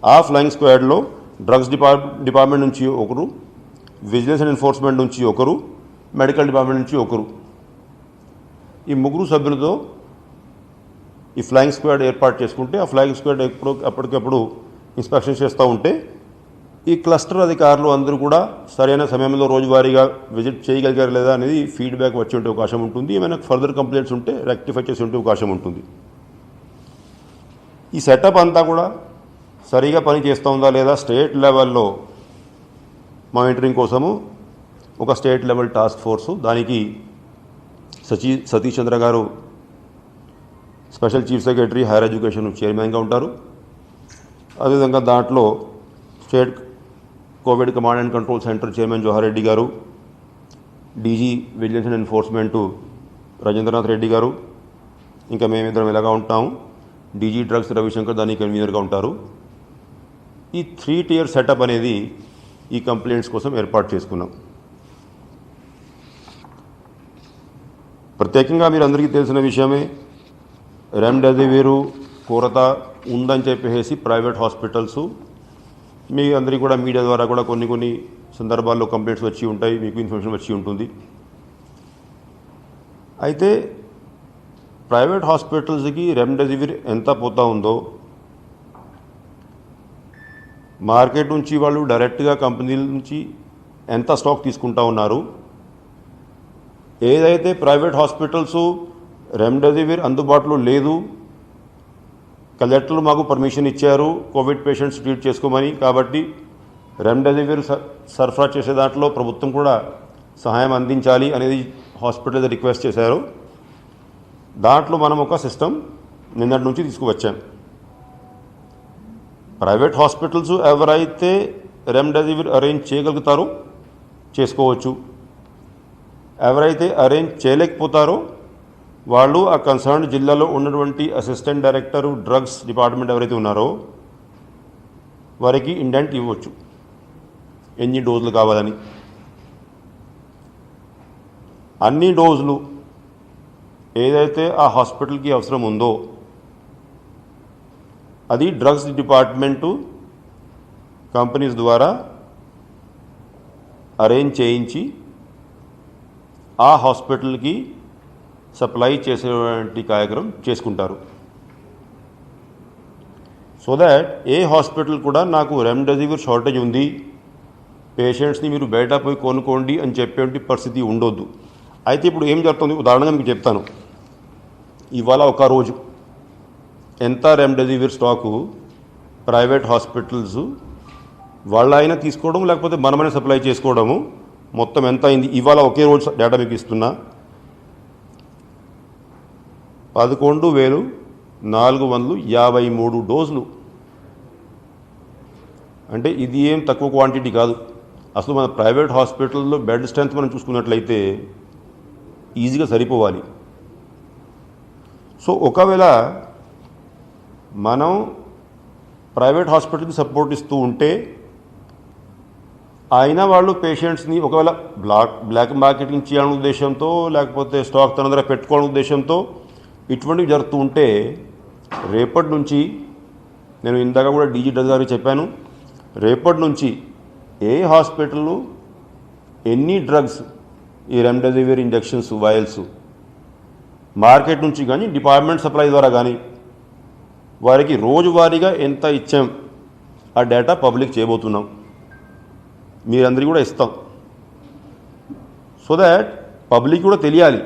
ఆ flying స్క్వాడ్లో drugs department నుంచి ఒకరు, విజిలెన్స్ అండ్ ఎన్ఫోర్స్మెంట్ నుంచి ఒకరు, మెడికల్ డిపార్ట్మెంట్ నుంచి ఒకరు, ఈ ముగ్గురు సభ్యులతో ఈ ఫ్లయింగ్ స్క్వాడ్ ఏర్పాటు చేసుకుంటే ఆ ఫ్లయింగ్ స్క్వాడ్ అప్పటికప్పుడు ఇన్స్పెక్షన్ చేస్తూ ఉంటే ఈ క్లస్టర్ అధికారులు అందరూ కూడా సరైన సమయంలో రోజువారీగా విజిట్ చేయగలిగారు లేదా అనేది ఫీడ్బ్యాక్ వచ్చే అవకాశం ఉంటుంది. ఏమైనా ఫర్దర్ కంప్లైంట్స్ ఉంటే రెక్టిఫై చేసే అవకాశం ఉంటుంది. ఈ సెటప్ అంతా కూడా సరిగా పని చేస్తూ ఉందా లేదా స్టేట్ లెవెల్లో మానిటరింగ్ కోసము ఒక స్టేట్ లెవెల్ టాస్క్ ఫోర్సు, దానికి సతీష్ చంద్ర గారు special chief secretary higher education చైర్మన్గా ఉంటారు. అదేవిధంగా దాంట్లో state covid command and control centre chairman Jawahar Reddy గారు, DG vigilance and enforcement Rajendranath Reddy గారు, ఇంకా మేమిద్దరం ఇలాగా ఉంటాము. డీజీ డ్రగ్స్ రవిశంకర్ దానికి కన్వీనర్గా ఉంటారు. ఈ 3 tier సెటప్ అనేది ఈ కంప్లైంట్స్ కోసం ఏర్పాటు చేసుకున్నాం. ప్రత్యేకంగా మీరు అందరికీ తెలిసిన విషయమే, రెమ్డెసివిర్ కొరత ఉందని చెప్పేసి ప్రైవేట్ హాస్పిటల్స్ మీ అందరికీ కూడా మీడియా ద్వారా కూడా కొన్ని సందర్భాల్లో కంప్లైంట్స్ వచ్చి ఉంటాయి, మీకు ఇన్ఫర్మేషన్ వచ్చి ఉంటుంది. అయితే ప్రైవేట్ హాస్పిటల్స్కి రెమ్డెసివిర్ ఎంత పోతా ఉందో మార్కెట్ నుంచి వాళ్ళు డైరెక్ట్గా కంపెనీల నుంచి ఎంత స్టాక్ తీసుకుంటా ఉన్నారు, ఏదైతే ప్రైవేట్ హాస్పిటల్స్ రెమ్డెసివిర్ అందుబాటులో లేదు, కలెక్టర్లు మాకు పర్మిషన్ ఇచ్చారు కోవిడ్ పేషెంట్స్ ట్రీట్ చేసుకోమని, కాబట్టి రెమ్డెసివిర్ సరఫరా చేసే దాంట్లో ప్రభుత్వం కూడా సహాయం అందించాలి అనేది హాస్పిటల్ రిక్వెస్ట్ చేశారు. దాంట్లో మనం ఒక సిస్టమ్ నిన్నటి నుంచి తీసుకువచ్చాం. ప్రైవేట్ హాస్పిటల్స్ ఎవరైతే రెమ్డెసివిర్ అరేంజ్ చేయగలుగుతారో చేసుకోవచ్చు, ఎవరైతే అరేంజ్ చేయలేకపోతారో వాళ్ళు ఆ కన్సర్న్ జిల్లాలో ఉన్నటువంటి అసిస్టెంట్ డైరెక్టరు డ్రగ్స్ డిపార్ట్మెంట్ ఎవరైతే ఉన్నారో వారికి ఇండెంట్ ఇవ్వచ్చు ఎన్ని డోసులు కావాలని. అన్ని డోసులు ఏదైతే ఆ హాస్పిటల్కి అవసరం ఉందో అది డ్రగ్స్ డిపార్ట్మెంటు కంపెనీస్ ద్వారా అరేంజ్ చేయించి ఆ హాస్పిటల్కి సప్లై చేసేటువంటి కార్యక్రమం చేసుకుంటారు. సో దాట్ ఏ హాస్పిటల్ కూడా నాకు రెమ్డెసివిర్ షార్టేజ్ ఉంది, పేషెంట్స్ని మీరు బయట పోయి కొనుక్కోండి అని చెప్పేటువంటి పరిస్థితి ఉండొద్దు. అయితే ఇప్పుడు ఏం జరుగుతుంది, ఉదాహరణగా మీకు చెప్తాను. ఇవాళ ఒక రోజు ఎంత రెమ్డెసివిర్ స్టాకు ప్రైవేట్ హాస్పిటల్స్ వాళ్ళైనా తీసుకోవడం లేకపోతే మనమైనా సప్లై చేసుకోవడము మొత్తం ఎంత అయింది ఇవాళ ఒకే రోజు డేటా మీకు ఇస్తున్నా. 11,453 డోసులు. అంటే ఇది ఏం తక్కువ క్వాంటిటీ కాదు. అసలు మన ప్రైవేట్ హాస్పిటల్లో బెడ్ స్ట్రెంత్ మనం చూసుకున్నట్లయితే ఈజీగా సరిపోవాలి. సో ఒకవేళ మనం ప్రైవేట్ హాస్పిటల్కి సపోర్ట్ ఇస్తూ ఉంటే అయినా వాళ్ళు పేషెంట్స్ని ఒకవేళ బ్లాక్ మార్కెటింగ్ చేయాలనే ఉద్దేశంతో లేకపోతే స్టాక్ తన దగ్గర పెట్టుకోవాలనే ఉద్దేశంతో ఇటువంటివి జరుగుతూ ఉంటే రేపటి నుంచి నేను ఇందాక కూడా డీజీ డ్రగ్స్ గారికి చెప్పాను, రేపటి నుంచి ఏ హాస్పిటల్లో ఎన్ని డ్రగ్స్ ఈ రెమ్డెసివిర్ ఇంజెక్షన్స్ వాయల్స్ మార్కెట్ నుంచి కానీ డిపార్ట్మెంట్ సప్లై ద్వారా కానీ వారికి రోజువారీగా ఎంత ఇచ్చాం ఆ డేటా పబ్లిక్ చేయబోతున్నాం, మీరందరికీ కూడా ఇస్తాం. సో దాట్ పబ్లిక్ కూడా తెలియాలి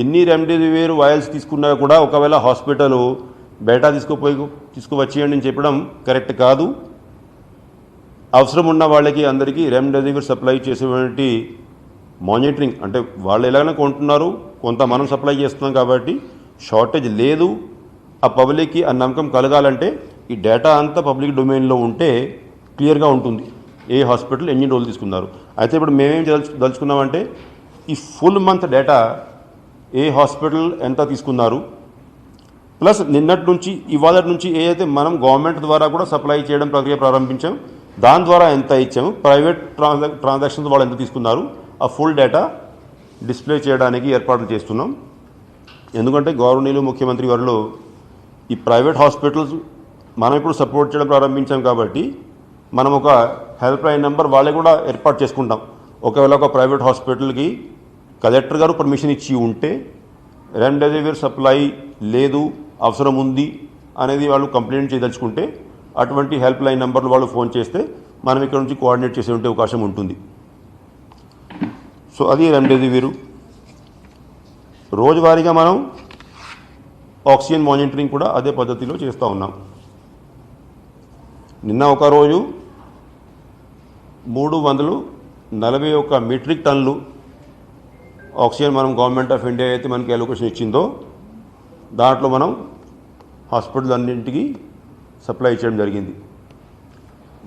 ఎన్ని రెమ్డెసివిర్ వాయల్స్ తీసుకున్నా కూడా ఒకవేళ హాస్పిటల్ బయట తీసుకువచ్చేయండి అని చెప్పడం కరెక్ట్ కాదు. అవసరం ఉన్న వాళ్ళకి అందరికీ రెమ్డెసివిర్ సప్లై చేసేటువంటి మానిటరింగ్, అంటే వాళ్ళు ఎలాగైనా కొంటున్నారు, కొంత మనం సప్లై చేస్తున్నాం కాబట్టి షార్టేజ్ లేదు. ఆ పబ్లిక్కి ఆ నమ్మకం కలగాలంటే ఈ డేటా అంతా పబ్లిక్ డొమైన్లో ఉంటే క్లియర్గా ఉంటుంది ఏ హాస్పిటల్ ఎన్ని డోసులు తీసుకున్నారు. అయితే ఇప్పుడు మేమేం దలుచుకున్నామంటే ఈ ఫుల్ మంత్ డేటా ఏ హాస్పిటల్ ఎంత తీసుకున్నారు ప్లస్ నిన్నటి నుంచి ఇవాళ నుంచి ఏదైతే మనం గవర్నమెంట్ ద్వారా కూడా సప్లై చేయడం ప్రక్రియ ప్రారంభించాం దాని ద్వారా ఎంత ఇచ్చాము, ప్రైవేట్ ట్రాన్సాక్షన్స్ వాళ్ళు ఎంత తీసుకున్నారు, ఆ ఫుల్ డేటా డిస్ప్లే చేయడానికి ఏర్పాట్లు చేస్తున్నాం. ఎందుకంటే గౌరవనీయులు ముఖ్యమంత్రి వారిలో ఈ ప్రైవేట్ హాస్పిటల్స్ మనం ఇప్పుడు సపోర్ట్ చేయడం ప్రారంభించాం కాబట్టి మనం ఒక హెల్ప్ లైన్ నెంబర్ వాళ్ళే కూడా ఏర్పాటు చేసుకుంటాం. ఒకవేళ ఒక ప్రైవేట్ హాస్పిటల్కి కలెక్టర్ గారు పర్మిషన్ ఇచ్చి ఉంటే రెమ్డెసివిర్ సప్లై లేదు, అవసరం ఉంది అనేది వాళ్ళు కంప్లైంట్ చేయదలుచుకుంటే అటువంటి హెల్ప్ లైన్ నెంబర్లు వాళ్ళు ఫోన్ చేస్తే మనం ఇక్కడ నుంచి కోఆర్డినేట్ చేసే ఉంటే అవకాశం ఉంటుంది. సో అది రెమ్డెసివిర్. రోజువారీగా మనం ఆక్సిజన్ మానిటరింగ్ కూడా అదే పద్ధతిలో చేస్తూ ఉన్నాం. నిన్న ఒక రోజు 341 మెట్రిక్ టన్నులు ఆక్సిజన్ మనం గవర్నమెంట్ ఆఫ్ ఇండియా అయితే మనకి అలొకేషన్ ఇచ్చిందో దాంట్లో మనం హాస్పిటల్ అన్నింటికి సప్లై చేయడం జరిగింది.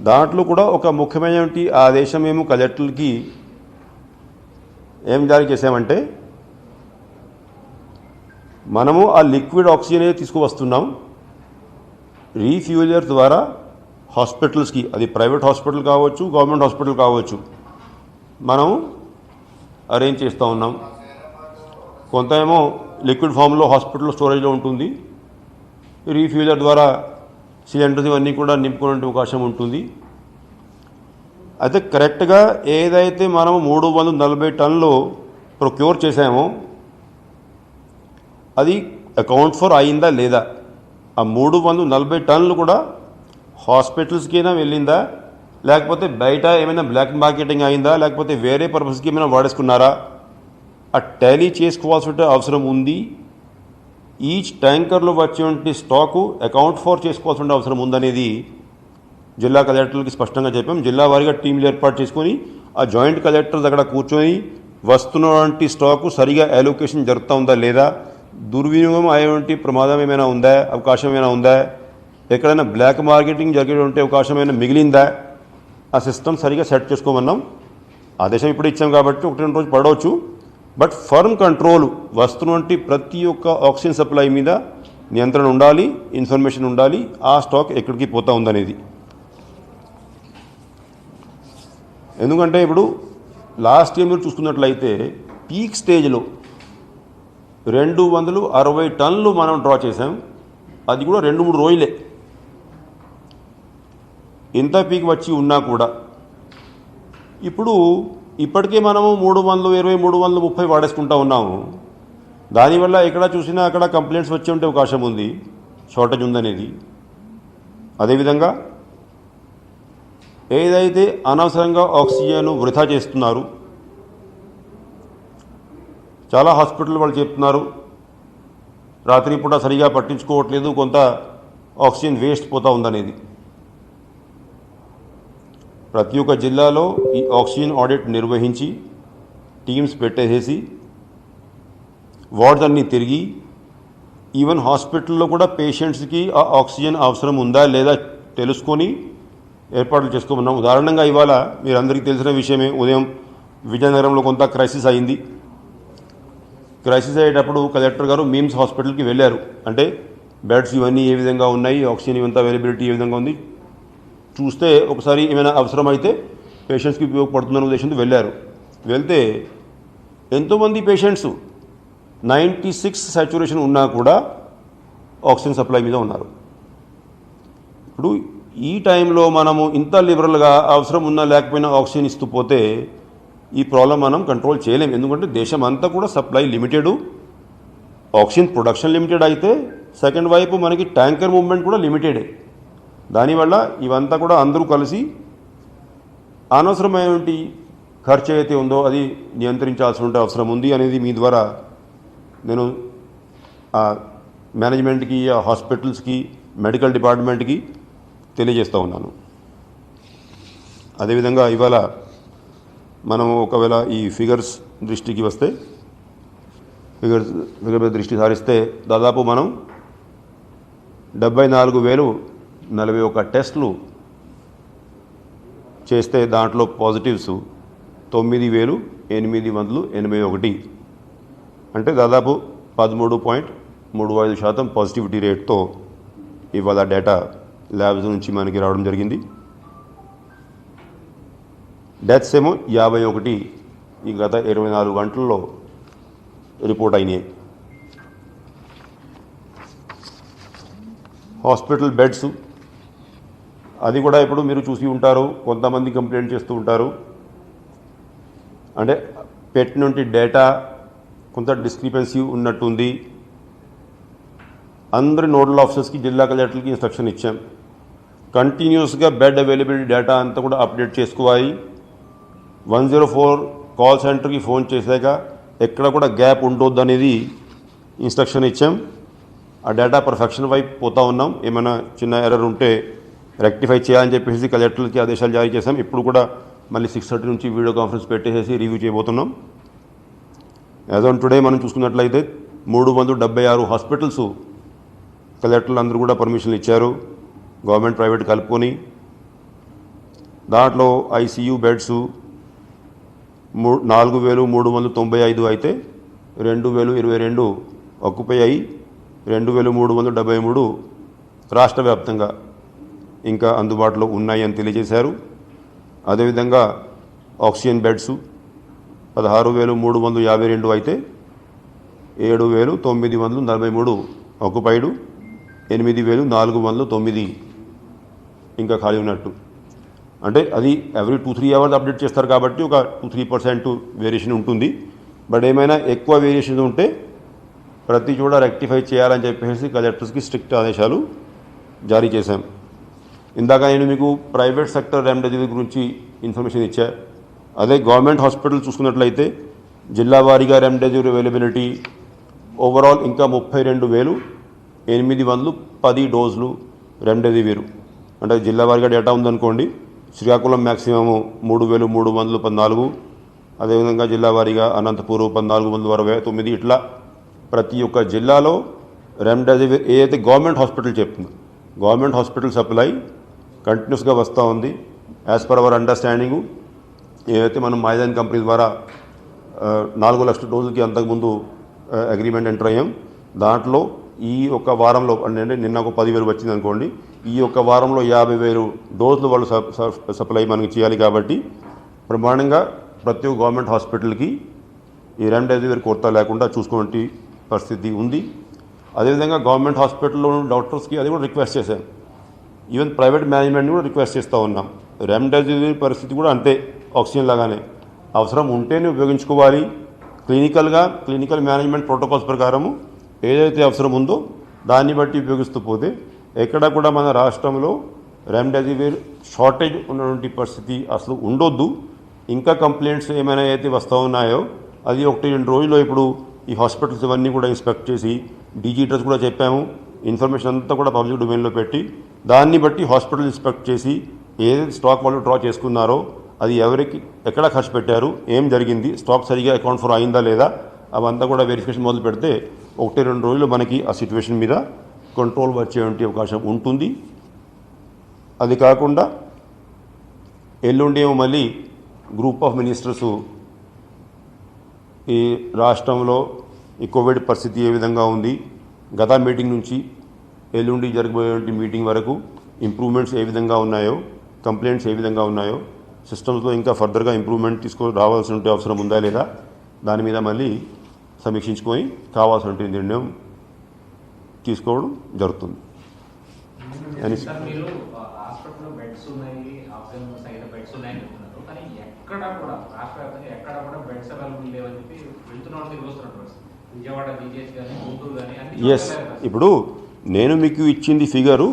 దాంట్లో కూడా ఒక ముఖ్యమైన ఆదేశం మేము కలెక్టర్లకి ఏం జారీ చేసామంటే, మనము ఆ లిక్విడ్ ఆక్సిజన్ తీసుకువస్తున్నాం రీఫ్యూజర్ ద్వారా హాస్పిటల్స్కి, అది ప్రైవేట్ హాస్పిటల్ కావచ్చు, గవర్నమెంట్ హాస్పిటల్ కావచ్చు, మనం అరేంజ్ చేస్తూ ఉన్నాం. కొంత ఏమో లిక్విడ్ ఫామ్లో హాస్పిటల్ స్టోరేజ్లో ఉంటుంది, రీఫ్యూజర్ ద్వారా సిలిండర్స్ ఇవన్నీ కూడా నింపుకునే అవకాశం ఉంటుంది. అయితే కరెక్ట్గా ఏదైతే మనం 340 టన్నులు ప్రొక్యూర్ చేసామో అది అకౌంట్ ఫర్ అయిందా లేదా, ఆ 340 టన్నులు కూడా హాస్పిటల్స్కైనా వెళ్ళిందా, లేకపోతే బయట ఏమైనా బ్లాక్ మార్కెటింగ్ అయిందా, లేకపోతే వేరే పర్పస్కి ఏమైనా వాడేసుకున్నారా, ఆ టాలీ చేసుకోవాల్సిన అవసరం ఉంది. ఈచ్ ట్యాంకర్లో వచ్చే స్టాకు అకౌంట్ ఫర్ చేసుకోవాల్సిన అవసరం ఉందనేది జిల్లా కలెక్టర్లకి స్పష్టంగా చెప్పాం. జిల్లా వారీగా టీంలు ఏర్పాటు చేసుకొని ఆ జాయింట్ కలెక్టర్స్ అక్కడ కూర్చొని వస్తున్నటువంటి స్టాకు సరిగా అలొకేషన్ జరుగుతూ ఉందా లేదా, దుర్వినియోగం అయ్యేటువంటి ప్రమాదం ఏమైనా ఉందా, అవకాశం ఏమైనా ఉందా, ఎక్కడైనా బ్లాక్ మార్కెటింగ్ జరిగేటువంటి అవకాశం ఏమైనా మిగిలిందా, ఆ సిస్టమ్ సరిగా సెట్ చేసుకోమన్నాం. ఆదేశం ఇప్పుడు ఇచ్చాం కాబట్టి 1-2 రోజు పడవచ్చు. బట్ ఫర్మ్ కంట్రోల్, వస్తున్నటువంటి ప్రతి ఒక్క ఆక్సిజన్ సప్లై మీద నియంత్రణ ఉండాలి, ఇన్ఫర్మేషన్ ఉండాలి, ఆ స్టాక్ ఎక్కడికి పోతా ఉందనేది. ఎందుకంటే ఇప్పుడు లాస్ట్ ఇయర్ మీరు చూసుకున్నట్లయితే పీక్ స్టేజ్లో 260 టన్నులు మనం డ్రా చేసాం. అది కూడా 2-3 రోజులే. ఎంత పీక్ వచ్చి ఉన్నా కూడా ఇప్పుడు ఇప్పటికే మనము 320, 330 వాడేసుకుంటా ఉన్నాము. దానివల్ల ఎక్కడ చూసినా అక్కడ కంప్లైంట్స్ వచ్చే ఉంటే అవకాశం ఉంది, షార్టేజ్ ఉందనేది. అదేవిధంగా ఏదైతే అనవసరంగా ఆక్సిజన్ వృధా చేస్తున్నారు, చాలా హాస్పిటల్ వాళ్ళు చెప్తున్నారు రాత్రిపూట సరిగా పట్టించుకోవట్లేదు, కొంత ఆక్సిజన్ వేస్ట్ పోతూ ఉందనేది. ప్రతి ఒక్క జిల్లాలో ఈ ఆక్సిజన్ ఆడిట్ నిర్వహించి టీమ్స్ పెట్టేసేసి వార్డ్స్ అన్నీ తిరిగి ఈవెన్ హాస్పిటల్లో కూడా పేషెంట్స్కి ఆ ఆక్సిజన్ అవసరం ఉందా లేదా తెలుసుకొని ఏర్పాట్లు చేసుకోమన్నాం. ఉదాహరణంగా ఇవాళ మీరు అందరికీ తెలిసిన విషయమే, ఉదయం విజయనగరంలో కొంత క్రైసిస్ అయింది. క్రైసిస్ అయ్యేటప్పుడు కలెక్టర్ గారు మిమ్స్ హాస్పిటల్కి వెళ్ళారు. అంటే బెడ్స్ ఇవన్నీ ఏ విధంగా ఉన్నాయి, ఆక్సిజన్ ఇవంతా అవైలబిలిటీ ఏ విధంగా ఉంది చూస్తే ఒకసారి ఏమైనా అవసరమైతే పేషెంట్స్కి ఉపయోగపడుతుందనే ఉద్దేశంతో వెళ్ళారు. వెళ్తే ఎంతోమంది పేషెంట్స్ 96 సాచురేషన్ ఉన్నా కూడా ఆక్సిజన్ సప్లై మీద ఉన్నారు. ఇప్పుడు ఈ టైంలో మనము ఇంత లిబరల్గా అవసరం ఉన్నా లేకపోయినా ఆక్సిజన్ ఇస్తూ పోతే ఈ ప్రాబ్లం మనం కంట్రోల్ చేయలేం. ఎందుకంటే దేశం అంతా కూడా supply limited, oxygen production limited అయితే సెకండ్ వైపు మనకి ట్యాంకర్ మూవ్మెంట్ కూడా లిమిటెడే. దానివల్ల ఇవంతా కూడా అందరూ కలిసి అనవసరమైనటువంటి ఖర్చు అయితే ఉందో అది నియంత్రించాల్సిన అవసరం ఉంది అనేది మీ ద్వారా నేను మేనేజ్మెంట్కి, హాస్పిటల్స్కి, మెడికల్ డిపార్ట్మెంట్కి తెలియజేస్తూ ఉన్నాను. అదేవిధంగా ఇవాళ మనం ఒకవేళ ఈ ఫిగర్స్ దృష్టికి వస్తే, ఫిగర్ మీద దృష్టి సారిస్తే దాదాపు మనం 74,041 టెస్టులు చేస్తే దాంట్లో పాజిటివ్స్ 9,881, అంటే దాదాపు 13.35% పాజిటివిటీ రేట్తో ఇవాళ డేటా ల్యాబ్స్ నుంచి మనకి రావడం జరిగింది. డెత్స్ ఏమో 51 ఈ గత 24 గంటల్లో రిపోర్ట్ అయినాయి. హాస్పిటల్ బెడ్స్ అది కూడా ఇప్పుడు మీరు చూసి ఉంటారు, కొంతమంది కంప్లైంట్ చేస్తూ ఉంటారు. అంటే పెట్ నుండి డేటా కొంత డిస్క్రిపెన్సీ ఉన్నట్టుంది. అందరి నోడల్ ఆఫీసర్స్కి, జిల్లా కలెక్టర్కి ఇన్స్ట్రక్షన్ ఇచ్చాం. కంటిన్యూస్గా బెడ్ అవైలబిలిటీ డేటా అంతా కూడా అప్డేట్ చేసుకోవాలి. 104 కాల్ సెంటర్కి ఫోన్ చేశాక ఎక్కడ కూడా గ్యాప్ ఉండొద్దు అనేది ఇన్స్ట్రక్షన్ ఇచ్చాం. ఆ డేటా పర్ఫెక్షన్ వైపు పోతా ఉన్నాం. ఏమైనా చిన్న ఎర్రర్ ఉంటే రెక్టిఫై చేయాలని చెప్పేసి కలెక్టర్లకి ఆదేశాలు జారీ చేశాం. ఇప్పుడు కూడా మళ్ళీ 6:30 నుంచి వీడియో కాన్ఫరెన్స్ పెట్టేసి రివ్యూ చేయబోతున్నాం. యాజ్ ఆన్ టుడే మనం చూసుకున్నట్లయితే 376 హాస్పిటల్స్ కలెక్టర్లు అందరూ కూడా పర్మిషన్లు ఇచ్చారు, గవర్నమెంట్ ప్రైవేట్ కలుపుకొని. దాంట్లో ఐసీయూ బెడ్స్ 4,395 అయితే 2,022 ఆక్యుపై అయ్యి 2,373 రాష్ట్ర వ్యాప్తంగా ఇంకా అందుబాటులో ఉన్నాయని తెలియజేశారు. అదేవిధంగా ఆక్సిజన్ బెడ్స్ 16,352 అయితే 7,943 ఆక్యుపైడ్, 8,409 ఇంకా ఖాళీ ఉన్నట్టు. అంటే అది ఎవ్రీ 2-3 అవర్స్ అప్డేట్ చేస్తారు కాబట్టి ఒక 2-3% వేరియేషన్ ఉంటుంది. బట్ ఏమైనా ఎక్కువ వేరియేషన్ ఉంటే ప్రతి చోట రెక్టిఫై చేయాలని చెప్పేసి కలెక్టర్స్కి స్ట్రిక్ట్ ఆదేశాలు జారీ చేశాం. ఇందాక నేను మీకు ప్రైవేట్ సెక్టర్ రెమ్డెసివిర్ గురించి ఇన్ఫర్మేషన్ ఇచ్చా. అదే గవర్నమెంట్ హాస్పిటల్ చూసుకున్నట్లయితే జిల్లా వారీగా రెమ్డెసివిర్ అవైలబిలిటీ ఓవరాల్ ఇంకా 32,810 డోసులు రెమ్డెసివిర్. అంటే జిల్లా వారీగా డేటా ఉందనుకోండి. శ్రీకాకుళం మ్యాక్సిమము 3,314, అదేవిధంగా జిల్లా వారీగా అనంతపూర్ 1,469. ఇట్లా ప్రతి ఒక్క జిల్లాలో రెమ్డెసివిర్ ఏదైతే గవర్నమెంట్ హాస్పిటల్ చెప్తుందో గవర్నమెంట్ హాస్పిటల్ సప్లై కంటిన్యూస్గా వస్తూ ఉంది. యాజ్ పర్ అవర్ అండర్స్టాండింగు ఏదైతే మనం మైదాన్ కంపెనీ ద్వారా 4 లక్షల డోసులకి అంతకుముందు అగ్రిమెంట్ ఎంటర్ అయ్యాం. దాంట్లో ఈ ఒక్క వారంలో అంటే నిన్న ఒక 10,000 వచ్చింది అనుకోండి, ఈ ఒక్క వారంలో 50,000 డోసులు వాళ్ళు సప్లై మనకి చేయాలి. కాబట్టి ప్రమాణంగా ప్రతి ఒక్క గవర్నమెంట్ హాస్పిటల్కి ఈ రెమ్డెసివిర్ కొరత లేకుండా చూసుకునే పరిస్థితి ఉంది. అదేవిధంగా గవర్నమెంట్ హాస్పిటల్లో డాక్టర్స్కి అది కూడా రిక్వెస్ట్ చేశాను. ఈవెన్ ప్రైవేట్ మేనేజ్మెంట్ని కూడా రిక్వెస్ట్ చేస్తూ ఉన్నాం. రెమ్డెసివిర్ పరిస్థితి కూడా అంతే, ఆక్సిజన్ లాగానే అవసరం ఉంటేనే ఉపయోగించుకోవాలి. క్లినికల్ మేనేజ్మెంట్ ప్రోటోకాల్స్ ప్రకారము ఏదైతే అవసరం ఉందో దాన్ని బట్టి ఉపయోగిస్తూ పోతే ఎక్కడ కూడా మన రాష్ట్రంలో రెమ్డెసివిర్ షార్టేజ్ ఉన్నటువంటి పరిస్థితి అసలు ఉండొద్దు. ఇంకా కంప్లైంట్స్ ఏమైనా అయితే వస్తూ ఉన్నాయో అది 1-2 రోజుల్లో ఇప్పుడు ఈ హాస్పిటల్స్ ఇవన్నీ కూడా ఇన్స్పెక్ట్ చేసి డీజీటర్స్ కూడా చెప్పాము. ఇన్ఫర్మేషన్ అంతా కూడా పబ్లిక్ డొమైన్లో పెట్టి దాన్ని బట్టి హాస్పిటల్ ఇన్స్పెక్ట్ చేసి ఏదైతే స్టాక్ వాళ్ళు డ్రా చేసుకున్నారో అది ఎవరికి ఎక్కడ ఖర్చు పెట్టారు, ఏం జరిగింది, స్టాక్ సరిగా అకౌంట్ ఫర్ అయిందా లేదా, అవంతా కూడా వెరిఫికేషన్ మొదలు పెడితే 1-2 రోజులు మనకి ఆ సిచ్యువేషన్ మీద కంట్రోల్ వచ్చేటువంటి అవకాశం ఉంటుంది. అది కాకుండా ఎల్లుండేమో మళ్ళీ గ్రూప్ ఆఫ్ మినిస్టర్సు ఈ రాష్ట్రంలో ఈ కోవిడ్ పరిస్థితి ఏ విధంగా ఉంది, గత మీటింగ్ నుంచి ఎల్లుండి జరగబోయేటువంటి మీటింగ్ వరకు ఇంప్రూవ్మెంట్స్ ఏ విధంగా ఉన్నాయో, కంప్లైంట్స్ ఏ విధంగా ఉన్నాయో, సిస్టమ్స్లో ఇంకా ఫర్దర్గా ఇంప్రూవ్మెంట్ రావాల్సిన అవసరం ఉందా లేదా దాని మీద మళ్ళీ సమీక్షించుకొని కావాల్సిన నిర్ణయం తీసుకోవడం జరుగుతుంది. ఎస్, ఇప్పుడు నేను మీకు ఇచ్చింది ఫిగరు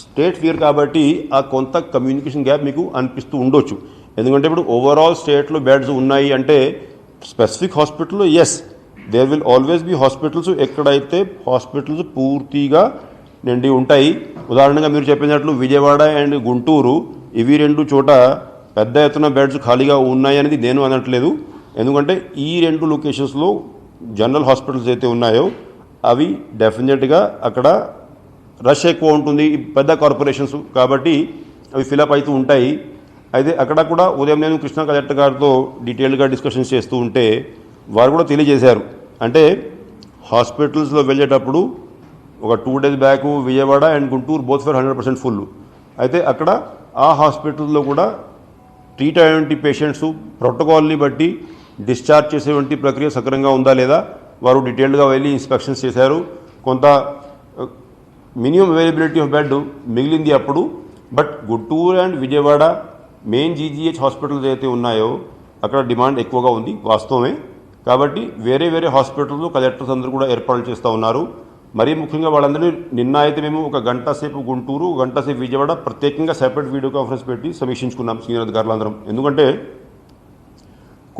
స్టేట్ ఫిగర్ కాబట్టి ఆ కొంత కమ్యూనికేషన్ గ్యాప్ మీకు అనిపిస్తూ ఉండొచ్చు. ఎందుకంటే ఇప్పుడు ఓవరాల్ స్టేట్లో బెడ్స్ ఉన్నాయి అంటే స్పెసిఫిక్ హాస్పిటల్లో as there will always be hospitals ఎక్కడైతే హాస్పిటల్స్ పూర్తిగా నిండి ఉంటాయి. ఉదాహరణగా మీరు చెప్పినట్లు విజయవాడ అండ్ గుంటూరు ఇవి 2 చోట పెద్ద ఎత్తున బెడ్స్ ఖాళీగా ఉన్నాయి అనేది నేను అనట్లేదు. ఎందుకంటే ఈ 2 లొకేషన్స్లో జనరల్ హాస్పిటల్స్ అయితే ఉన్నాయో అవి డెఫినెట్గా అక్కడ రష్ ఎక్కువ ఉంటుంది, పెద్ద కార్పొరేషన్స్ కాబట్టి అవి ఫిలప్ అవుతూ ఉంటాయి. అయితే అక్కడ కూడా ఉదయం నేను కృష్ణా కలెక్టర్ గారితో డీటెయిల్గా డిస్కషన్స్ చేస్తూ ఉంటే వారు కూడా తెలియజేశారు. అంటే హాస్పిటల్స్లో వెళ్ళేటప్పుడు ఒక 2 days back Vijayawada and Guntur both for 100% full. అయితే అక్కడ ఆ హాస్పిటల్లో కూడా ట్రీట్ అయ్యేటువంటి పేషెంట్స్ ప్రోటోకాల్ని బట్టి డిశ్చార్జ్ చేసేటువంటి ప్రక్రియ సక్రమంగా ఉందా లేదా వారు డీటెయిల్డ్గా వెళ్ళి ఇన్స్పెక్షన్స్ చేశారు. కొంత మినిమం అవైలబిలిటీ ఆఫ్ బెడ్ మిగిలింది. అప్పుడు but Guntur and Vijayawada main GGH hospitals అయితే ఉన్నాయో అక్కడ డిమాండ్ ఎక్కువగా ఉంది, వాస్తవమే. కాబట్టి వేరే వేరే హాస్పిటల్స్లో కలెక్టర్స్ అందరూ కూడా ఏర్పాట్లు చేస్తూ ఉన్నారు. మరీ ముఖ్యంగా వాళ్ళందరినీ నిన్న అయితే మేము ఒక గంట సేపు గుంటూరు, గంట సేపు విజయవాడ ప్రత్యేకంగా సెపరేట్ వీడియో కాన్ఫరెన్స్ పెట్టి సమీక్షించుకున్నాం సీనియర్ అధికారులందరం. ఎందుకంటే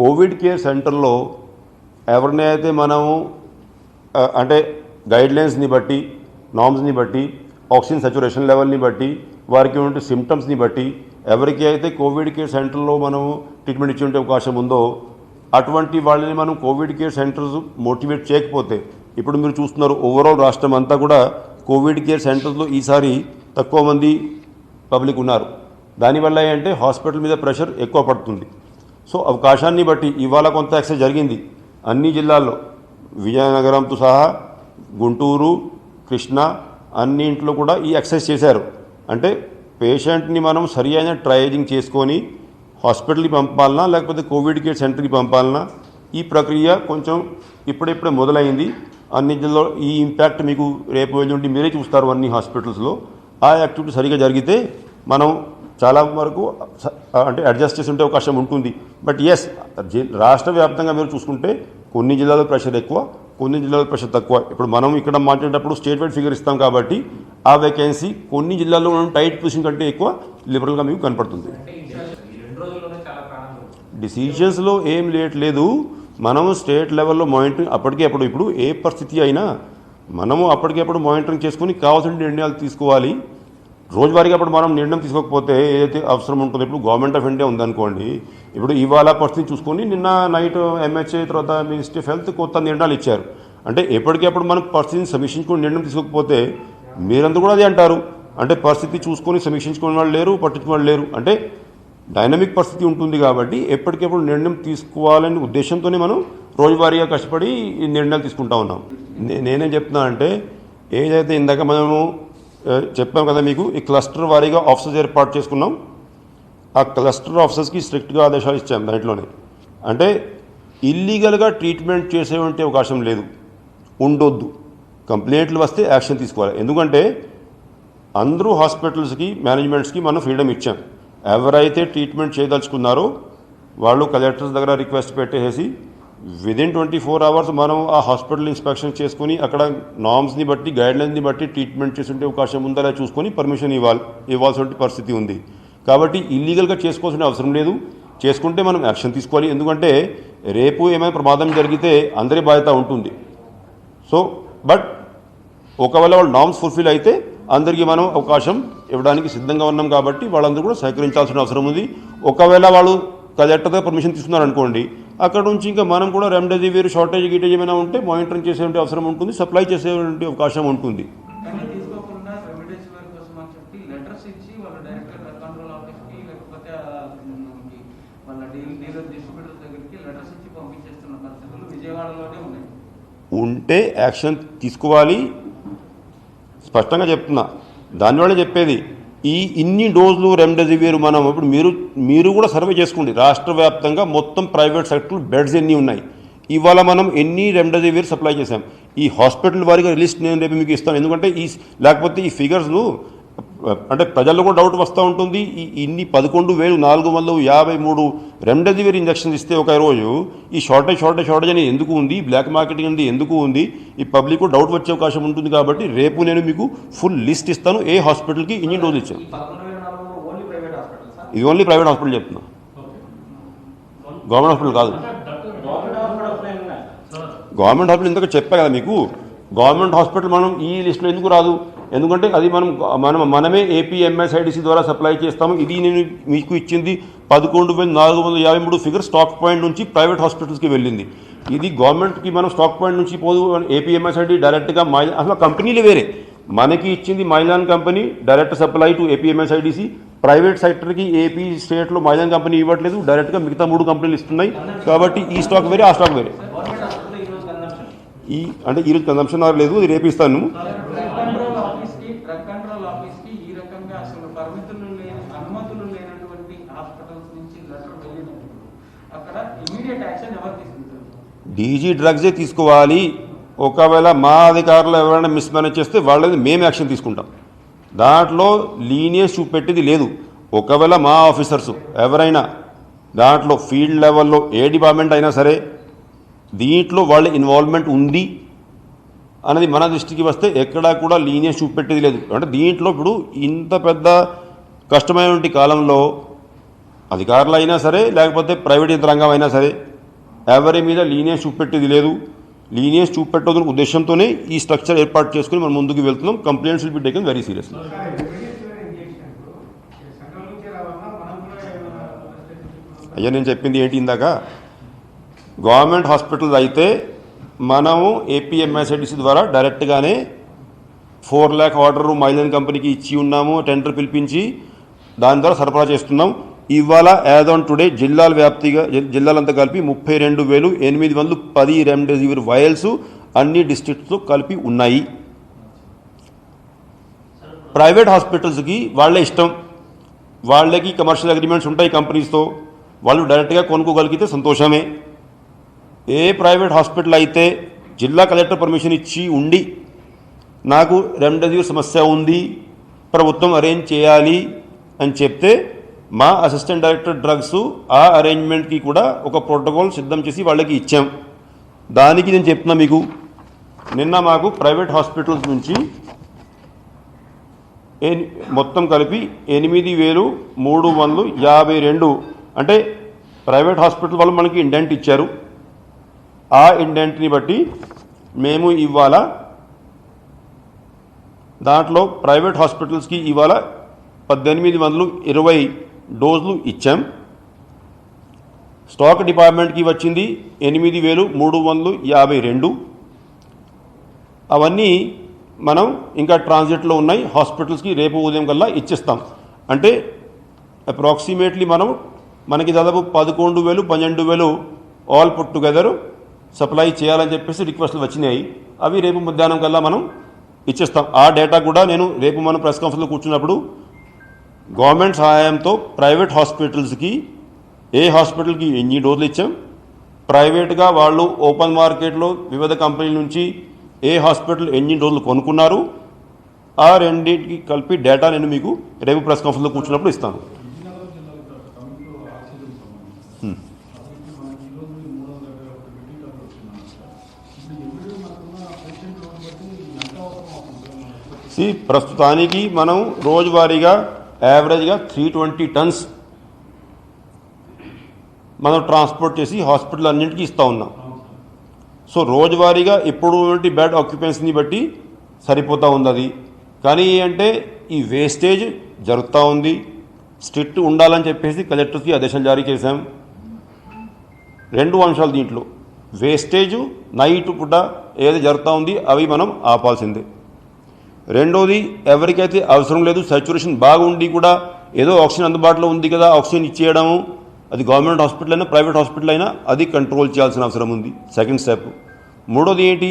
కోవిడ్ కేర్ సెంటర్లో ఎవరినైతే మనము అంటే గైడ్లైన్స్ని బట్టి, నామ్స్ని బట్టి, ఆక్సిజన్ సాచురేషన్ లెవెల్ని బట్టి, వారికి ఉండే సిమ్టమ్స్ని బట్టి ఎవరికి అయితే కోవిడ్ కేర్ సెంటర్లో మనము ట్రీట్మెంట్ ఇచ్చే అవకాశం ఉందో అటువంటి వాళ్ళని మనం కోవిడ్ కేర్ సెంటర్స్ మోటివేట్ చేయకపోతే, ఇప్పుడు మీరు చూస్తున్నారు ఓవరాల్ రాష్ట్రం అంతా కూడా కోవిడ్ కేర్ సెంటర్స్లో ఈసారి తక్కువ మంది పబ్లిక్ ఉన్నారు. దానివల్ల ఏంటంటే హాస్పిటల్ మీద ప్రెషర్ ఎక్కువ పడుతుంది. సో అవకాశాన్ని బట్టి ఇవాళ కొంత యాక్సెస్ జరిగింది అన్ని జిల్లాల్లో, విజయనగరంతో సహా గుంటూరు, కృష్ణా అన్నింట్లో కూడా ఈ ఎక్సర్సైజ్ చేశారు. అంటే పేషెంట్ని మనం సరి అయిన ట్రయేజింగ్ చేసుకొని హాస్పిటల్కి పంపాలన్నా లేకపోతే కోవిడ్ కేర్ సెంటర్కి పంపాలన్నా ఈ ప్రక్రియ కొంచెం ఇప్పుడిప్పుడే మొదలైంది. అన్ని జిల్లాలో ఈ ఇంపాక్ట్ మీకు రేపు వెళ్ళి మీరే చూస్తారు అన్ని హాస్పిటల్స్లో. ఆ యాక్టివిటీ సరిగా జరిగితే మనం చాలా వరకు అంటే అడ్జస్ట్ చేసి ఉండే అవకాశం ఉంటుంది. బట్ ఎస్, రాష్ట్ర వ్యాప్తంగా మీరు చూసుకుంటే కొన్ని జిల్లాలో ప్రెషర్ ఎక్కువ, కొన్ని జిల్లాలో ప్రెషర్ తక్కువ. ఇప్పుడు మనం ఇక్కడ మాట్లాడేటప్పుడు స్టేట్ వైడ్ ఫిగర్ ఇస్తాం కాబట్టి ఆ వేకెన్సీ కొన్ని జిల్లాల్లో మనం టైట్ పొజిషన్ కంటే ఎక్కువ లిబరల్గా మీకు కనపడుతుంది. డిసిషన్స్లో ఏం లేట్ లేదు. మనము స్టేట్ లెవెల్లో మానిటరింగ్ అప్పటికేప్పుడు, ఇప్పుడు ఏ పరిస్థితి అయినా మనము అప్పటికేప్పుడు మానిటరింగ్ చేసుకుని కావాల్సిన నిర్ణయాలు తీసుకోవాలి. రోజువారీగా అప్పుడు మనం నిర్ణయం తీసుకోకపోతే ఏదైతే అవసరం ఉంటుందో, ఇప్పుడు గవర్నమెంట్ ఆఫ్ ఇండియా ఉందనుకోండి, ఇప్పుడు ఇవాళ పరిస్థితి చూసుకొని నిన్న నైట్ ఎంహెచ్ఏ తర్వాత మినిస్ట్రీ ఆఫ్ హెల్త్ కొత్త నిర్ణయాలు ఇచ్చారు. అంటే ఎప్పటికప్పుడు మనం పరిస్థితిని సమీక్షించుకొని నిర్ణయం తీసుకోకపోతే మీరందరూ కూడా అదే అంటారు. అంటే పరిస్థితి చూసుకొని సమీక్షించుకునే వాళ్ళు లేరు, పట్టించుకునే వాళ్ళు లేరు. అంటే డైనమిక్ పరిస్థితి ఉంటుంది కాబట్టి ఎప్పటికప్పుడు నిర్ణయం తీసుకోవాలనే ఉద్దేశంతోనే మనం రోజువారీగా కష్టపడి ఈ నిర్ణయాలు తీసుకుంటా ఉన్నాం. నేనేం చెప్తున్నా అంటే ఏదైతే ఇందాక మనము చెప్పాం కదా మీకు, ఈ క్లస్టర్ వారీగా ఆఫీసర్స్ ఏర్పాటు చేసుకున్నాం. ఆ క్లస్టర్ ఆఫీసర్స్కి స్ట్రిక్ట్గా ఆదేశాలు ఇచ్చాం. దాంట్లోనే అంటే ఇల్లీగల్గా ట్రీట్మెంట్ చేసేవంటి అవకాశం లేదు, ఉండొద్దు. కంప్లైంట్లు వస్తే యాక్షన్ తీసుకోవాలి. ఎందుకంటే అందరూ హాస్పిటల్స్కి, మేనేజ్మెంట్స్కి మనం ఫ్రీడమ్ ఇచ్చాం. ఎవరైతే ట్రీట్మెంట్ చేయదలుచుకున్నారో వాళ్ళు కలెక్టర్స్ దగ్గర రిక్వెస్ట్ పెట్టేసి విదిన్ 24 hours మనం ఆ హాస్పిటల్ ఇన్స్పెక్షన్ చేసుకుని అక్కడ నామ్స్ని బట్టి, గైడ్లైన్స్ని బట్టి ట్రీట్మెంట్ చేస్తుంటే అవకాశం ఉందా చూసుకొని పర్మిషన్ ఇవ్వాల్సిన పరిస్థితి ఉంది. కాబట్టి ఇల్లీగల్గా చేసుకోవాల్సిన అవసరం లేదు. చేసుకుంటే మనం యాక్షన్ తీసుకోవాలి. ఎందుకంటే రేపు ఏమైనా ప్రమాదం జరిగితే అందరి బాధ్యత ఉంటుంది. సో బట్ ఒకవేళ వాళ్ళు నామ్స్ ఫుల్ఫిల్ అయితే అందరికీ మనం అవకాశం ఇవ్వడానికి సిద్ధంగా ఉన్నాం. కాబట్టి వాళ్ళందరూ కూడా సహకరించాల్సిన అవసరం ఉంది. ఒకవేళ వాళ్ళు కలెక్టర్ దగ్గర పర్మిషన్ తీసుకున్నారు అనుకోండి, అక్కడ నుంచి ఇంకా మనం కూడా రెమ్డెసివిర్ షార్టేజ్ గిటేజ్ ఏమైనా ఉంటే మానిటరింగ్ చేసే అవసరం ఉంటుంది, సప్లై చేసే అవకాశం ఉంటుంది. ఉంటే యాక్షన్ తీసుకోవాలి. స్పష్టంగా చెప్తున్నా. దానివల్ల చెప్పేది ఇన్ని డోసులు రెమ్డెసివిర్ మనం ఇప్పుడు మీరు కూడా సర్వే చేసుకోండి. రాష్ట్ర వ్యాప్తంగా మొత్తం ప్రైవేట్ సెక్టర్ బెడ్స్ ఎన్ని ఉన్నాయి, ఇవాళ మనం ఎన్ని రెమ్డెసివిర్ సప్లై చేసాం. ఈ హాస్పిటల్ వారిగా లిస్ట్ నేను రేపు మీకు ఇస్తాను. ఎందుకంటే లేకపోతే ఈ ఫిగర్స్ను అంటే ప్రజల్లో కూడా డౌట్ వస్తూ ఉంటుంది. ఇన్ని 11,453 రెమ్డెసివిర్ ఇంజక్షన్స్ ఇస్తే ఒక రోజు ఈ షార్టేజ్ అని ఎందుకు ఉంది, బ్లాక్ మార్కెటింగ్ అనేది ఎందుకు ఉంది, ఈ పబ్లిక్ డౌట్ వచ్చే అవకాశం ఉంటుంది. కాబట్టి రేపు నేను మీకు ఫుల్ లిస్ట్ ఇస్తాను ఏ హాస్పిటల్కి ఇన్ని డోసులు ఇచ్చాను. ఇది ఓన్లీ ప్రైవేట్ హాస్పిటల్ చెప్తున్నా, గవర్నమెంట్ హాస్పిటల్ కాదు. గవర్నమెంట్ హాస్పిటల్ ఇంతకు చెప్పా కదా మీకు. గవర్నమెంట్ హాస్పిటల్ మనం ఈ లిస్టులో ఎందుకు రాదు? ఎందుకంటే అది మనమే ఏపీఎంఎస్ఐడిసి ద్వారా సప్లై చేస్తాము. ఇది నేను మీకు ఇచ్చింది 11,453 ఫిగర్ స్టాక్ పాయింట్ నుంచి ప్రైవేట్ హాస్పిటల్స్కి వెళ్ళింది. ఇది గవర్నమెంట్కి మనం స్టాక్ పాయింట్ నుంచి పోదు. ఏపీఎంఎస్ఐడి డైరెక్ట్గా అసలు కంపెనీలు వేరే. మనకి ఇచ్చింది Mylan company direct supply to APMSIDC. Private సెక్టర్కి ఏపీ స్టేట్లో మైలాన్ కంపెనీ ఇవ్వట్లేదు, డైరెక్ట్గా మిగతా 3 కంపెనీలు ఇస్తున్నాయి. కాబట్టి ఈ స్టాక్ వేరే, ఆ స్టాక్ వేరే. అంటే ఈరోజు కన్సంప్షన్ లేదు, అది రేపు ఇస్తాను. డీజీ డ్రగ్సే తీసుకోవాలి. ఒకవేళ మా అధికారులు ఎవరైనా మిస్మేనేజ్ చేస్తే వాళ్ళని మేము యాక్షన్ తీసుకుంటాం. దాంట్లో లీనియన్స్ చూపెట్టేది లేదు. ఒకవేళ మా ఆఫీసర్స్ ఎవరైనా దాంట్లో ఫీల్డ్ లెవెల్లో ఏ డిపార్ట్మెంట్ అయినా సరే దీంట్లో వాళ్ళ ఇన్వాల్వ్మెంట్ ఉంది అనేది మన దృష్టికి వస్తే ఎక్కడా కూడా లీనియన్స్ చూపెట్టేది లేదు. అంటే దీంట్లో ఇప్పుడు ఇంత పెద్ద కష్టమైనటువంటి కాలంలో అధికారులు అయినా సరే లేకపోతే ప్రైవేట్ యంత్రాంగం అయినా సరే ఎవరి మీద లీనియన్స్ చూపెట్టేది లేదు. లీనియన్స్ చూపెట్టదని ఉద్దేశంతోనే ఈ స్ట్రక్చర్ ఏర్పాటు చేసుకుని మనం ముందుకు వెళ్తున్నాం. Complaints will be taken very seriously. అయ్యా నేను చెప్పింది ఏంటి ఇందాక, గవర్నమెంట్ హాస్పిటల్స్ అయితే మనము ఏపీఎంఎస్ఐడిసి ద్వారా డైరెక్ట్గానే 4 lakh ఆర్డర్ మైలన్ కంపెనీకి ఇచ్చి ఉన్నాము, టెండర్ పిలిపించి దాని ద్వారా సరఫరా చేస్తున్నాం. ఇవాళ యాజ్ ఆన్ టుడే జిల్లాల వ్యాప్తిగా జిల్లాలంతా కలిపి 32,810 రెమ్డెసివిర్ వయల్స్ అన్ని డిస్ట్రిక్ట్స్లో కలిపి ఉన్నాయి. ప్రైవేట్ హాస్పిటల్స్కి వాళ్ళే ఇష్టం, వాళ్ళకి కమర్షియల్ అగ్రిమెంట్స్ ఉంటాయి కంపెనీస్తో, వాళ్ళు డైరెక్ట్గా కొనుక్కోగలిగితే సంతోషమే. ఏ ప్రైవేట్ హాస్పిటల్ అయితే జిల్లా కలెక్టర్ పర్మిషన్ ఇచ్చి ఉండి నాకు రెమ్డెసివిర్ సమస్య ఉంది ప్రభుత్వం అరేంజ్ చేయాలి అని చెప్తే మా అసిస్టెంట్ డైరెక్టర్ డ్రగ్స్ ఆ అరేంజ్మెంట్కి కూడా ఒక ప్రోటోకాల్ సిద్ధం చేసి వాళ్ళకి ఇచ్చాం. దానికి నేను చెప్తున్నా మీకు, నిన్న మాకు ప్రైవేట్ హాస్పిటల్స్ నుంచి మొత్తం కలిపి 8,352 అంటే ప్రైవేట్ హాస్పిటల్ వాళ్ళు మనకి ఇండెంట్ ఇచ్చారు. ఆ ఇండెంట్ని బట్టి మేము ఇవాళ దాంట్లో ప్రైవేట్ హాస్పిటల్స్కి ఇవాళ 1820 డోసులు ఇచ్చాం. స్టాక్ డిపార్ట్మెంట్కి వచ్చింది 8,352. అవన్నీ మనం ఇంకా ట్రాన్సిట్లో ఉన్నాయి, హాస్పిటల్స్కి రేపు ఉదయం కల్లా ఇచ్చేస్తాం. అంటే అప్రాక్సిమేట్లీ మనకి దాదాపు 11,000 12,000 ఆల్ పుట్ టుగెదర్ సప్లై చేయాలని చెప్పేసి రిక్వెస్ట్లు వచ్చినాయి. అవి రేపు మధ్యాహ్నం కల్లా మనం ఇచ్చేస్తాం. ఆ డేటా కూడా నేను రేపు మనం ప్రెస్ కాన్ఫరెన్స్లో కూర్చున్నప్పుడు గవర్నమెంట్ సహాయంతో ప్రైవేట్ హాస్పిటల్స్కి ఏ హాస్పిటల్కి ఎన్ని డోసులు ఇచ్చాం, ప్రైవేట్గా వాళ్ళు ఓపెన్ మార్కెట్లో వివిధ కంపెనీల నుంచి ఏ హాస్పిటల్ ఎన్ని డోసులు కొనుక్కున్నారు, ఆ రెండింటికి కలిపి డేటా నేను మీకు రేపు ప్రెస్ కాన్ఫరెన్స్లో కూర్చున్నప్పుడు ఇస్తాను. ప్రస్తుతానికి మనం రోజువారీగా యావరేజ్గా 320 tons మనం ట్రాన్స్పోర్ట్ చేసి హాస్పిటల్ అన్నింటికి ఇస్తూ ఉన్నాం. సో రోజువారీగా ఇప్పుడు బెడ్ ఆక్యుపెన్సీని బట్టి సరిపోతూ ఉంది అది. కానీ అంటే ఈ వేస్టేజ్ జరుగుతూ ఉంది, స్ట్రిక్ట్ ఉండాలని చెప్పేసి కలెక్టర్కి ఆదేశాలు జారీ చేశాం. 2 అంశాలు దీంట్లో, వేస్టేజ్ నైట్ పూట ఏది జరుగుతూ ఉంది అవి మనం ఆపాల్సిందే. రెండోది, ఎవరికైతే అవసరం లేదు సాచురేషన్ బాగుండి కూడా ఏదో ఆక్సిజన్ అందుబాటులో ఉంది కదా ఆక్సిజన్ ఇచ్చేయడము, అది గవర్నమెంట్ హాస్పిటల్ అయినా ప్రైవేట్ హాస్పిటల్ అయినా అది కంట్రోల్ చేయాల్సిన అవసరం ఉంది. Second step. మూడోది ఏంటి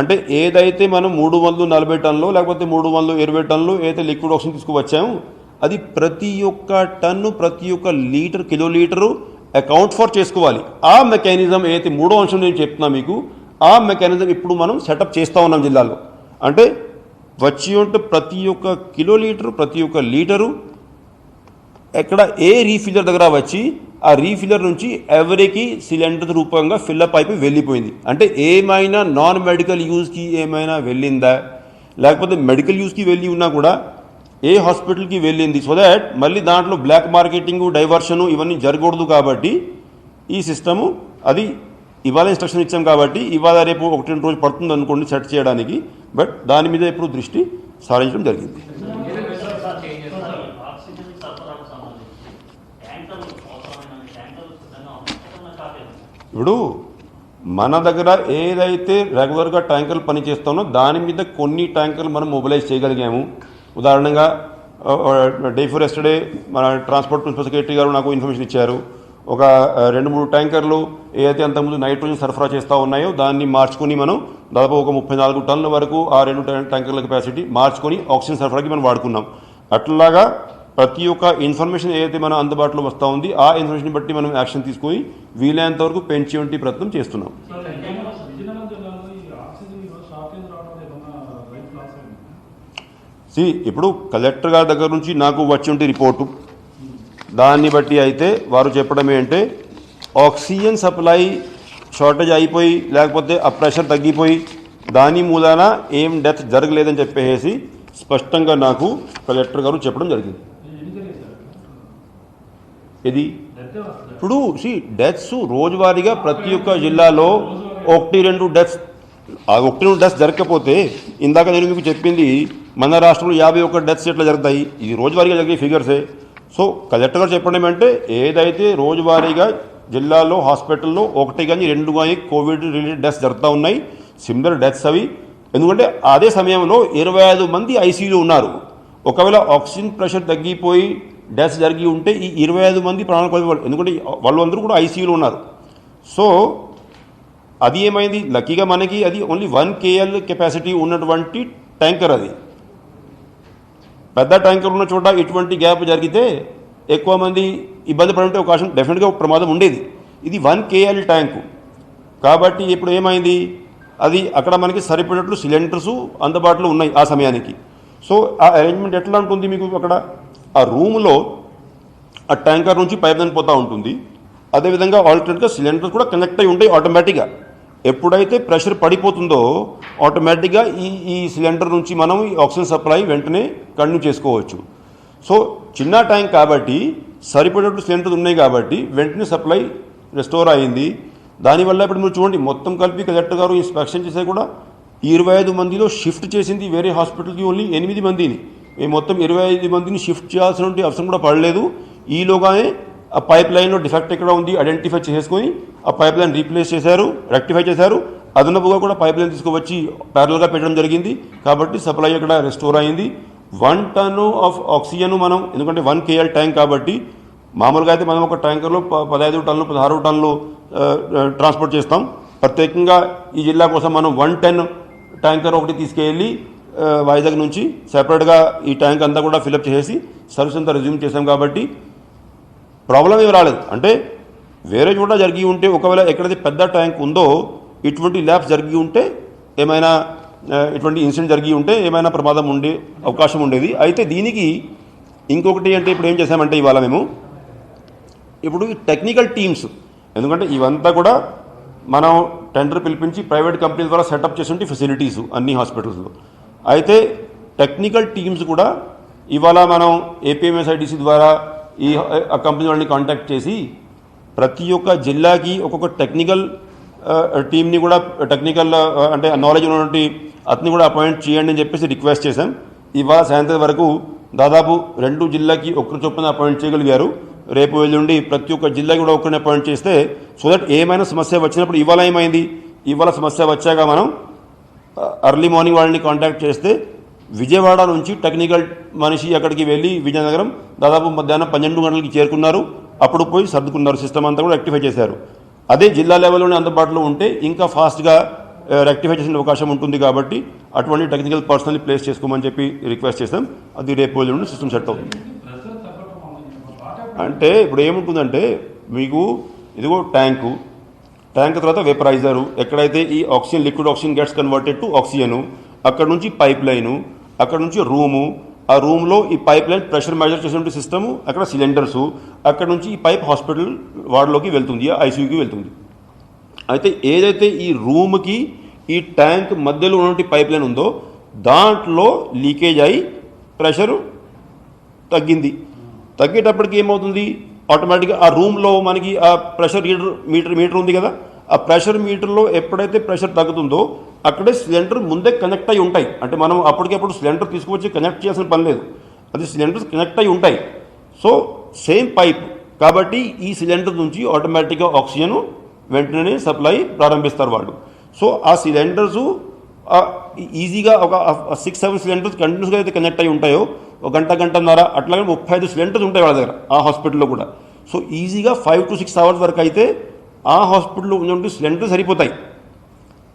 అంటే ఏదైతే మనం 340 టన్నులు లేకపోతే 320 టన్నులు ఏదైతే లిక్విడ్ ఆక్సిజన్ తీసుకువచ్చామో అది ప్రతి ఒక్క టన్ను ప్రతి ఒక్క లీటర్ కిలోలీటరు అకౌంట్ ఫర్ చేసుకోవాలి. ఆ మెకానిజం ఏదైతే మూడో అంశం నేను చెప్తున్నా మీకు, ఆ మెకానిజం ఇప్పుడు మనం సెటప్ చేస్తూ ఉన్నాం జిల్లాలో. అంటే వచ్చి ఉంటే ప్రతి ఒక్క కిలోలీటరు ప్రతి ఒక్క లీటరు ఎక్కడ ఏ రీఫిల్లర్ దగ్గర వచ్చి ఆ రీఫిల్లర్ నుంచి ఎవరికి సిలిండర్ రూపంగా ఫిల్అప్ అయిపోయి వెళ్ళిపోయింది. అంటే ఏమైనా నాన్ మెడికల్ యూజ్కి ఏమైనా వెళ్ళిందా లేకపోతే మెడికల్ యూజ్కి వెళ్ళి ఉన్నా కూడా ఏ హాస్పిటల్కి వెళ్ళింది, సో దాట్ మళ్ళీ దాంట్లో బ్లాక్ మార్కెటింగు డైవర్షను ఇవన్నీ జరగకూడదు. కాబట్టి ఈ సిస్టము అది ఇవాళ ఇన్స్ట్రక్షన్ ఇచ్చాం కాబట్టి ఇవాళ రేపు 1-2 రోజులు పడుతుంది అనుకోండి సెట్ చేయడానికి. బట్ దాని మీద ఇప్పుడు దృష్టి సారించడం జరిగింది. ఇప్పుడు మన దగ్గర ఏదైతే రెగ్యులర్గా ట్యాంకర్లు పనిచేస్తామో దాని మీద కొన్ని ట్యాంకర్లు మనం మొబిలైజ్ చేయగలిగాము. ఉదాహరణగా డే ఫోర్ ఎస్టర్డే మన ట్రాన్స్పోర్ట్ ప్రిన్సిపల్ సెక్రటరీ గారు నాకు ఇన్ఫర్మేషన్ ఇచ్చారు. ఒక 2-3 ట్యాంకర్లు ఏదైతే అంతకుముందు నైట్రోజన్ సరఫరా చేస్తూ ఉన్నాయో దాన్ని మార్చుకొని మనం దాదాపు ఒక 34 టన్నుల వరకు ఆ 2 ట్యాంకర్ల కెపాసిటీ మార్చుకొని ఆక్సిజన్ సరఫరాకి మనం వాడుకున్నాం. అట్లాగా ప్రతి ఒక్క ఇన్ఫర్మేషన్ ఏదైతే మన అందుబాటులో వస్తూ ఉంది ఆ ఇన్ఫర్మేషన్ బట్టి మనం యాక్షన్ తీసుకొని వీలైనంత వరకు పెంచేటువంటి ప్రయత్నం చేస్తున్నాం. ఇప్పుడు కలెక్టర్ గారి దగ్గర నుంచి నాకు వచ్చి ఉంటే రిపోర్టు, దాన్ని బట్టి అయితే వారు చెప్పడం ఏంటంటే ఆక్సిజన్ సప్లై షార్టేజ్ అయిపోయి లేకపోతే ఆ ప్రెషర్ తగ్గిపోయి దాని మూలాన ఏం డెత్ జరగలేదని చెప్పేసి స్పష్టంగా నాకు కలెక్టర్ గారు చెప్పడం జరిగింది. ఇది ఇప్పుడు డెత్స్ రోజువారీగా ప్రతి ఒక్క జిల్లాలో 1-2 డెత్స్, ఆ 1-2 డెత్స్ జరగకపోతే ఇందాక నేను మీకు చెప్పింది మన రాష్ట్రంలో 51 డెత్స్ ఎట్లా జరుగుతాయి, ఇది రోజువారీగా జరిగే ఫిగర్సే. సో కలెక్టర్ గారు చెప్పడం ఏమంటే ఏదైతే రోజువారీగా జిల్లాలో హాస్పిటల్లో 1 కానీ 2 కానీ కోవిడ్ రిలేటెడ్ డెత్స్ జరుగుతూ ఉన్నాయి, సిమిలర్ డెత్స్ అవి. ఎందుకంటే అదే సమయంలో 25 మంది ఐసీయూలో ఉన్నారు. ఒకవేళ ఆక్సిజన్ ప్రెషర్ తగ్గిపోయి డెత్స్ జరిగి ఉంటే ఈ 25 మంది ప్రాణాలు కోల్పోవాలి, ఎందుకంటే వాళ్ళందరూ కూడా ఐసీయూలో ఉన్నారు. సో అది ఏమైంది, లక్కీగా మనకి అది ఓన్లీ 1 KL కెపాసిటీ ఉన్నటువంటి ట్యాంకర్. అది పెద్ద ట్యాంకర్ ఉన్న చోట ఇటువంటి గ్యాప్ జరిగితే ఎక్కువ మంది ఇబ్బంది పడే అవకాశం డెఫినెట్గా ప్రమాదం ఉండేది. ఇది 1 KL ట్యాంకు కాబట్టి ఇప్పుడు ఏమైంది, అది అక్కడ మనకి సరిపడేట్లు సిలిండర్సు అందుబాటులో ఉన్నాయి ఆ సమయానికి. సో ఆ అరేంజ్మెంట్ ఎట్లా ఉంటుంది, మీకు అక్కడ ఆ రూమ్లో ఆ ట్యాంకర్ నుంచి పైప్ లైన్ పోతూ ఉంటుంది, అదేవిధంగా ఆల్టర్నేట్గా సిలిండర్స్ కూడా కనెక్ట్ అయి ఉంటాయి ఆటోమేటిక్గా. ఎప్పుడైతే ప్రెషర్ పడిపోతుందో ఆటోమేటిక్గా ఈ సిలిండర్ నుంచి మనం ఈ ఆక్సిజన్ సప్లై వెంటనే కంటిన్యూ చేసుకోవచ్చు. సో చిన్న ట్యాంక్ కాబట్టి సరిపడేట్టు సిలిండర్స్ ఉన్నాయి కాబట్టి వెంటనే సప్లై రెస్టోర్ అయింది. దానివల్ల ఇప్పుడు మీరు చూడండి మొత్తం కలిపి కలెక్టర్ గారు ఇన్స్పెక్షన్ చేసే కూడా 25 మందిలో షిఫ్ట్ చేసింది వేరే హాస్పిటల్కి ఓన్లీ 8 మందిని. మేము మొత్తం 25 మందిని షిఫ్ట్ చేయాల్సిన అవసరం కూడా పడలేదు. ఈలోగానే ఆ పైప్ లైన్లో డిఫెక్ట్ ఎక్కడ ఉంది ఐడెంటిఫై చేసుకొని ఆ పైప్ లైన్ రీప్లేస్ చేశారు, రెక్టిఫై చేశారు. అదనపుగా కూడా పైప్ లైన్ తీసుకువచ్చి ప్యారల్గా పెట్టడం జరిగింది కాబట్టి సప్లై ఇక్కడ రెస్టోర్ అయింది. 1 టన్ను ఆఫ్ ఆక్సిజన్ మనం, ఎందుకంటే 1 KL ట్యాంక్ కాబట్టి మామూలుగా అయితే మనం ఒక ట్యాంకర్లో 15 టన్నులు 16 టన్నులు ట్రాన్స్పోర్ట్ చేస్తాం. ప్రత్యేకంగా ఈ జిల్లా కోసం మనం 110 ట్యాంకర్ ఒకటి తీసుకెళ్ళి వైజాగ్ నుంచి సెపరేట్గా ఈ ట్యాంక్ అంతా కూడా ఫిలప్ చేసి సర్వీస్ అంతా రెజ్యూమ్ చేసాం కాబట్టి ప్రాబ్లం ఏమి రాలేదు. అంటే వేరే చోట జరిగి ఉంటే ఒకవేళ ఎక్కడైతే పెద్ద ట్యాంక్ ఉందో ఇటువంటి ల్యాబ్స్ జరిగి ఉంటే ఏమైనా ఇటువంటి ఇన్సిడెంట్ జరిగి ఉంటే ఏమైనా ప్రమాదం ఉండే అవకాశం ఉండేది. అయితే దీనికి ఇంకొకటి అంటే ఇప్పుడు ఏం చేసామంటే ఇవాళ మేము ఇప్పుడు ఈ టెక్నికల్ టీమ్స్, ఎందుకంటే ఇవంతా కూడా మనం టెండర్ పిలిపించి ప్రైవేట్ కంపెనీల ద్వారా సెటప్ చేసి ఉంటే ఫెసిలిటీస్ అన్ని హాస్పిటల్స్లో. అయితే టెక్నికల్ టీమ్స్ కూడా ఇవాళ మనం ఏపీఎంఎస్ఐడిసి ద్వారా ఈ కంపెనీ వాళ్ళని కాంటాక్ట్ చేసి ప్రతి ఒక్క జిల్లాకి ఒక్కొక్క టెక్నికల్ టీమ్ని కూడా టెక్నికల్ అంటే నాలెడ్జ్ ఉన్నటువంటి అతన్ని కూడా అపాయింట్ చేయండి అని చెప్పేసి రిక్వెస్ట్ చేశాం. ఇవాళ సాయంత్రం వరకు దాదాపు 2 జిల్లాకి ఒక్కరి చొప్పున అపాయింట్ చేయగలిగారు. రేపు వెళ్ళుండి ప్రతి ఒక్క జిల్లాకి కూడా ఒక్కరిని అపాయింట్ చేస్తే సో దట్ ఏమైనా సమస్య వచ్చినప్పుడు ఇవాళ ఏమైంది, ఇవాళ సమస్య వచ్చాక మనం అర్లీ మార్నింగ్ వాళ్ళని కాంటాక్ట్ చేస్తే విజయవాడ నుంచి టెక్నికల్ మనిషి అక్కడికి వెళ్ళి విజయనగరం దాదాపు మధ్యాహ్నం 12 గంటలకి చేరుకున్నారు. అప్పుడు పోయి సర్దుకున్నారు, సిస్టమ్ అంతా కూడా రెక్టిఫై చేశారు. అదే జిల్లా లెవెల్లోనే అందుబాటులో ఉంటే ఇంకా ఫాస్ట్గా రెక్టిఫై చేసే అవకాశం ఉంటుంది కాబట్టి అటువంటి టెక్నికల్ పర్సనల్ని ప్లేస్ చేసుకోమని చెప్పి రిక్వెస్ట్ చేస్తాం. అది రేపు నుండి సిస్టమ్ సెట్ అవుతుంది. అంటే ఇప్పుడు ఏముంటుందంటే మీకు ఇదిగో ట్యాంకు తర్వాత వేపరైజరు, ఎక్కడైతే ఈ oxygen liquid oxygen gets converted to oxygen, అక్కడ నుంచి పైప్ లైను, అక్కడ నుంచి రూము, ఆ రూమ్లో ఈ పైప్ లైన్ ప్రెషర్ మెజర్ చేసినటువంటి సిస్టము, అక్కడ సిలిండర్సు, అక్కడ నుంచి ఈ పైప్ హాస్పిటల్ వార్డులోకి వెళ్తుంది, ఐసీయూకి వెళ్తుంది. అయితే ఏదైతే ఈ రూమ్కి ఈ ట్యాంక్ మధ్యలో ఉన్నటువంటి పైప్ లైన్ ఉందో దాంట్లో లీకేజ్ అయి ప్రెషరు తగ్గేటప్పటికి ఏమవుతుంది, ఆటోమేటిక్గా ఆ రూమ్లో మనకి ఆ ప్రెషర్ మీటర్ ఉంది కదా, ఆ ప్రెషర్ మీటర్లో ఎప్పుడైతే ప్రెషర్ తగ్గుతుందో అక్కడే సిలిండర్ ముందే కనెక్ట్ అయి ఉంటాయి. అంటే మనం అప్పటికప్పుడు సిలిండర్ తీసుకువచ్చి కనెక్ట్ చేయాల్సిన పని లేదు, అది సిలిండర్స్ కనెక్ట్ అయి ఉంటాయి. సో సేమ్ పైప్ కాబట్టి ఈ సిలిండర్ నుంచి ఆటోమేటిక్గా ఆక్సిజన్ వెంటనే సప్లై ప్రారంభిస్తారు వాళ్ళు. సో ఆ సిలిండర్సు ఈజీగా ఒక 6-7 సిలిండర్స్ కంటిన్యూస్గా అయితే కనెక్ట్ అయి ఉంటాయో ఒక గంటన్నర అట్లాగే 35 సిలిండర్స్ ఉంటాయి వాళ్ళ దగ్గర ఆ హాస్పిటల్లో కూడా. సో ఈజీగా 5 to 6 అవర్స్ వరకు అయితే ఆ హాస్పిటల్లో ఉన్నటువంటి సిలిండర్స్ సరిపోతాయి.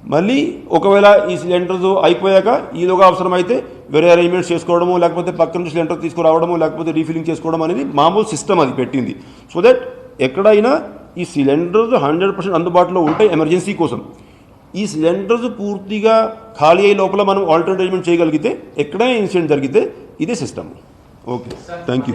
మళ్ళీ ఒకవేళ ఈ సిలిండర్స్ అయిపోయాక ఈలోగా అవసరమైతే వేరే అరేంజ్మెంట్స్ చేసుకోవడము, లేకపోతే పక్క నుంచి సిలిండర్ తీసుకురావడము, లేకపోతే రీఫిలింగ్ చేసుకోవడం అనేది మామూలు సిస్టమ్ అది పెట్టింది. సో దట్ ఎక్కడైనా ఈ సిలిండర్స్ 100% అందుబాటులో ఉంటాయి ఎమర్జెన్సీ కోసం. ఈ సిలిండర్స్ పూర్తిగా ఖాళీ అయ్యే లోపల మనం ఆల్టర్నేట్ అరేంజ్మెంట్ చేయగలిగితే ఎక్కడైనా ఇన్సిడెంట్ జరిగితే ఇదే సిస్టమ్. Okay, thank you.